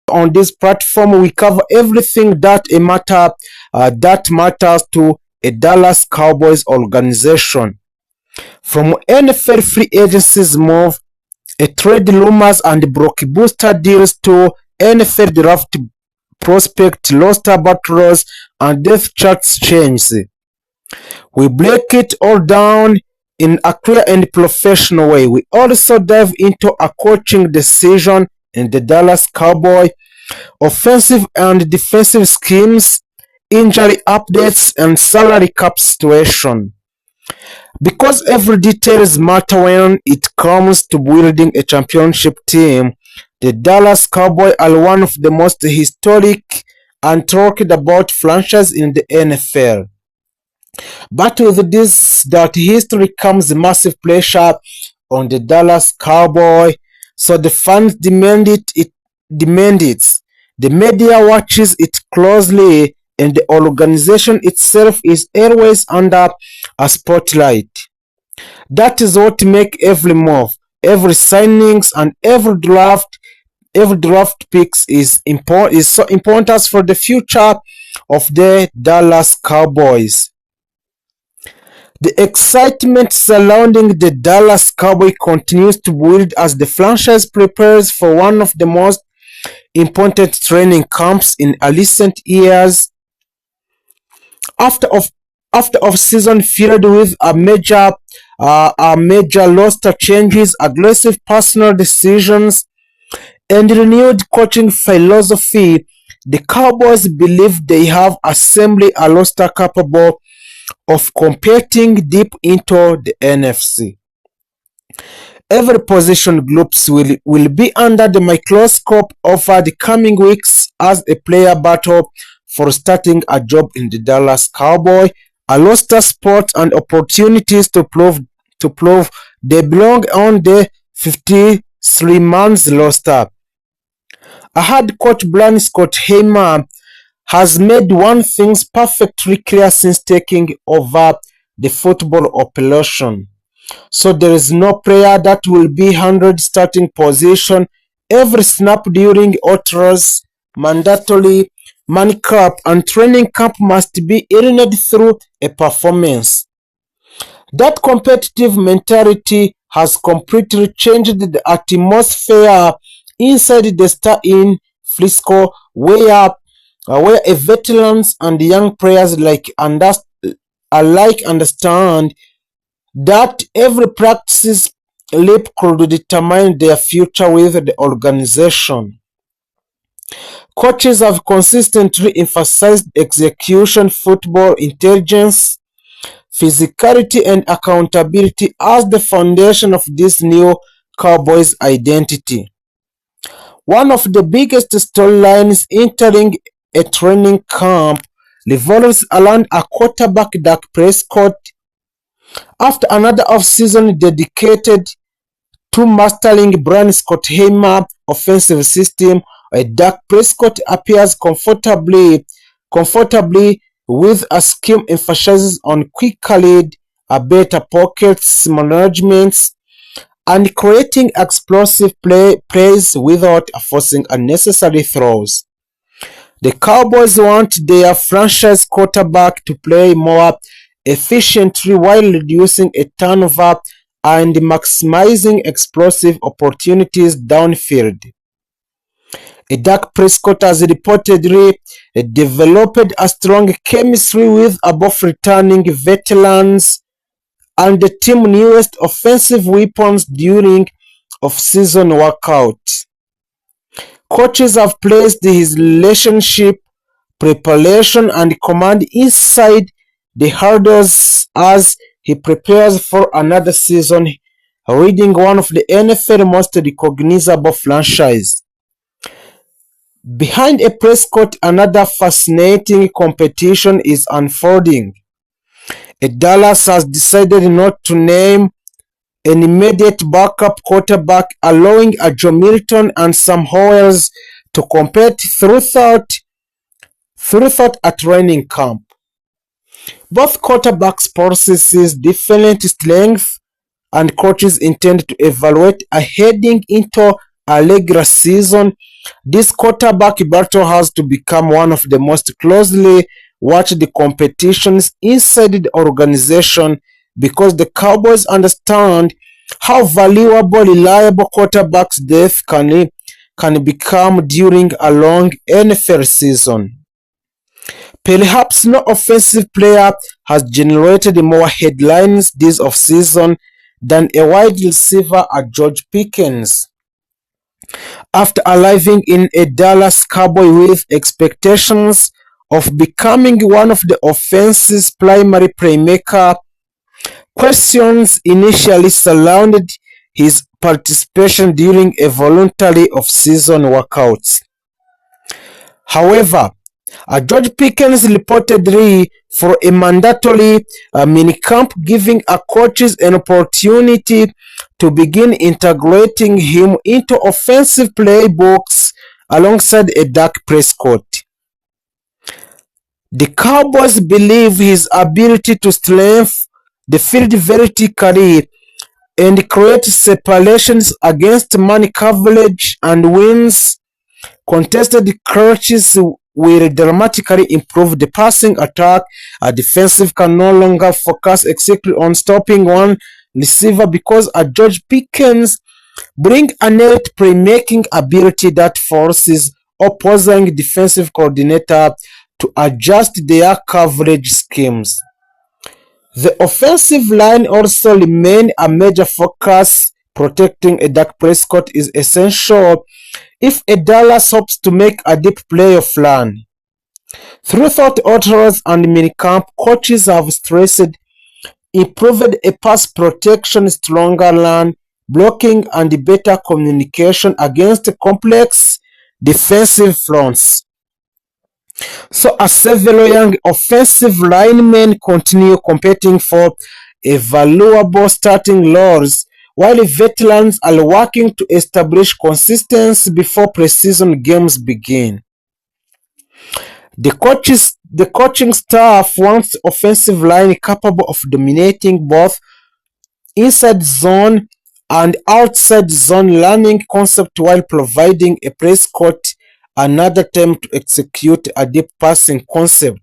On this platform, we cover everything that matters to a Dallas Cowboys organization. From NFL free agencies move, a trade rumors and blockbuster deals to NFL draft prospect roster battles and depth charts changes. We break it all down in a clear and professional way. We also dive into a coaching decision in the Dallas Cowboys, offensive and defensive schemes, injury updates, and salary cap situation. Because every details matter when it comes to building a championship team, the Dallas Cowboys are one of the most historic and talked about franchises in the NFL. But with this that history comes massive pressure on the Dallas Cowboys, so the fans demand it. The media watches it closely, and the organization itself is always under a spotlight. That is what makes every move, every signings, and every draft picks is so important for the future of the Dallas Cowboys. The excitement surrounding the Dallas Cowboys continues to build as the franchise prepares for one of the most important training camps in recent years. After of after off-season filled with a major roster changes, aggressive personal decisions, and renewed coaching philosophy, the Cowboys believe they have assembled a roster capable of competing deep into the NFC. Every position groups will be under the microscope over the coming weeks as a player battle for starting a job in the Dallas Cowboys, a roster spot and opportunities to prove they belong on the 53-man roster. A head coach Brian Scott Heimer has made one thing perfectly clear since taking over the football operation. So there is no player that will be handled starting position every snap during OTAs, mandatory manicap, and training camp must be earned through a performance. That competitive mentality has completely changed the atmosphere inside the star in Frisco, where a veterans and young players alike understand that every practice leap could determine their future with the organization. Coaches have consistently emphasized execution, football intelligence, physicality, and accountability as the foundation of this new Cowboys identity. One of the biggest storylines entering a training camp revolves around a quarterback Dak Prescott. After another offseason dedicated to mastering Brian Scott Heimer offensive system, Dak Prescott appears comfortably with a scheme emphasizes on quick lead, a better pockets management, and creating explosive plays without forcing unnecessary throws. The Cowboys want their franchise quarterback to play more efficiently while reducing a turnover and maximizing explosive opportunities downfield. Dak Prescott has reportedly developed a strong chemistry with both returning veterans and the team's newest offensive weapons during off-season workouts. Coaches have placed his relationship, preparation, and command inside the hurdles as he prepares for another season, leading one of the NFL's most recognizable franchises. Behind a Prescott, another fascinating competition is unfolding. Dallas has decided not to name an immediate backup quarterback, allowing Joe Milton and Sam Howells to compete throughout a training camp. Both quarterbacks possess different strengths, and coaches intend to evaluate heading into a regular season, this quarterback battle has to become one of the most closely watched competitions inside the organization because the Cowboys understand how valuable reliable quarterbacks depth can become during a long NFL season. Perhaps no offensive player has generated more headlines this offseason than a wide receiver at George Pickens. After arriving in a Dallas Cowboy with expectations of becoming one of the offense's primary playmaker, questions initially surrounded his participation during a voluntary off-season workout. However, George Pickens reportedly for a mandatory minicamp, giving coaches an opportunity to begin integrating him into offensive playbooks alongside a Dak Prescott. The Cowboys believe his ability to strengthen the field vertically and create separations against man coverage and wins contested catches will dramatically improve the passing attack. A defensive can no longer focus exclusively on stopping one receiver because George Pickens bring a net playmaking ability that forces opposing defensive coordinator to adjust their coverage schemes. The offensive line also remain a major focus. Protecting a Dak Prescott is essential if a Dallas hopes to make a deep playoff run. Throughout authors and minicamp, coaches have stressed improved a pass protection, stronger run blocking, and better communication against complex defensive fronts. So as several young offensive linemen continue competing for a valuable starting roles, while veterans are working to establish consistency before preseason games begin. The coaching staff wants offensive line capable of dominating both inside zone and outside zone learning concept while providing a Prescott another time to execute a deep passing concept.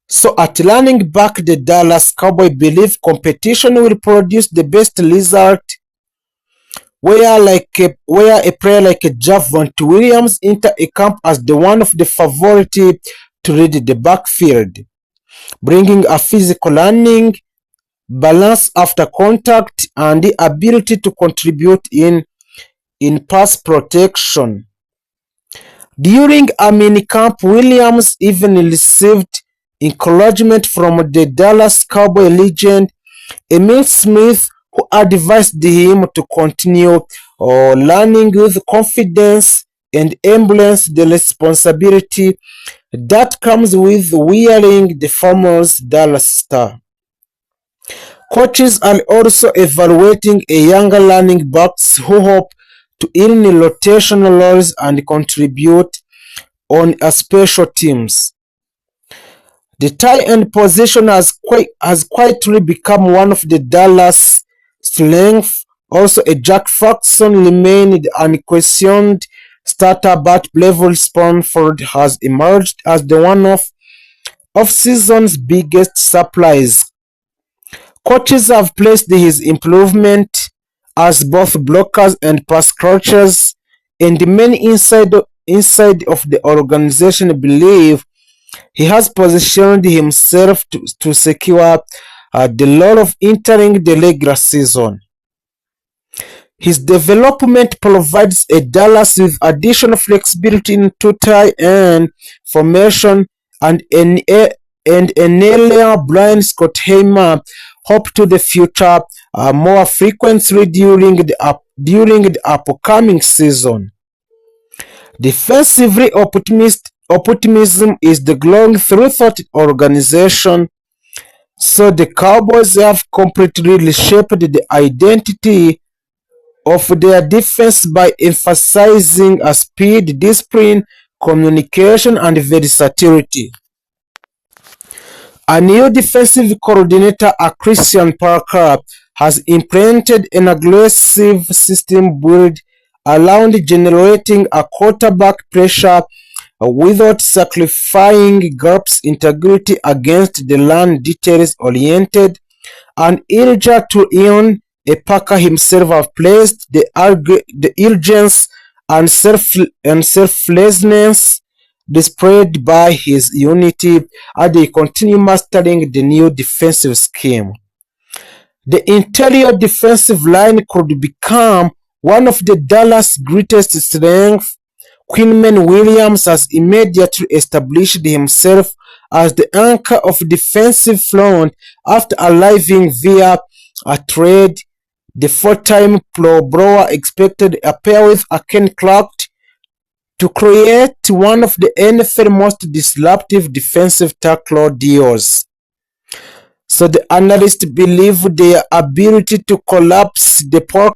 So at running back, the Dallas Cowboys believe competition will produce the best result where a player like Javonte Williams enter a camp as the one of the favorite to lead the backfield, bringing a physical learning, balance after contact, and the ability to contribute in pass protection. During a minicamp, Williams even received encouragement from the Dallas Cowboy legend Emil Smith, who advised him to continue learning with confidence and embrace the responsibility that comes with wearing the famous Dallas star. Coaches are also evaluating a younger running backs who hope to earn rotational roles and contribute on special teams. The tight end position has quietly become one of the Dallas' strengths. Also, a Jack Faxon remained unquestioned starter, but Level Sponford has emerged as the one of season's biggest supplies. Coaches have placed his improvement as both blockers and pass catchers, and the men inside of the organization believe he has positioned himself to secure the role of entering the regular season. His development provides a Dallas with additional flexibility in two-tight end formation and an earlier Brian Scott Heimer hope to the future more frequently during the upcoming season. Defensively, optimism is the glowing throughout the organization. So the Cowboys have completely reshaped the identity of their defense by emphasizing speed, discipline, communication, and versatility. A new defensive coordinator, Christian Parker, has implemented an aggressive system built around generating a quarterback pressure without sacrificing Garp's integrity against the run details-oriented and eager to earn a Packer himself have placed the urgency and selflessness displayed by his unity as they continue mastering the new defensive scheme. The interior defensive line could become one of the Dallas' greatest strengths. Quinman Williams has immediately established himself as the anchor of defensive front after arriving via a trade. The four-time Pro Bowler expected a pair with Ken Clark to create one of the NFL's most disruptive defensive tackle duos. So the analysts believe their ability to collapse the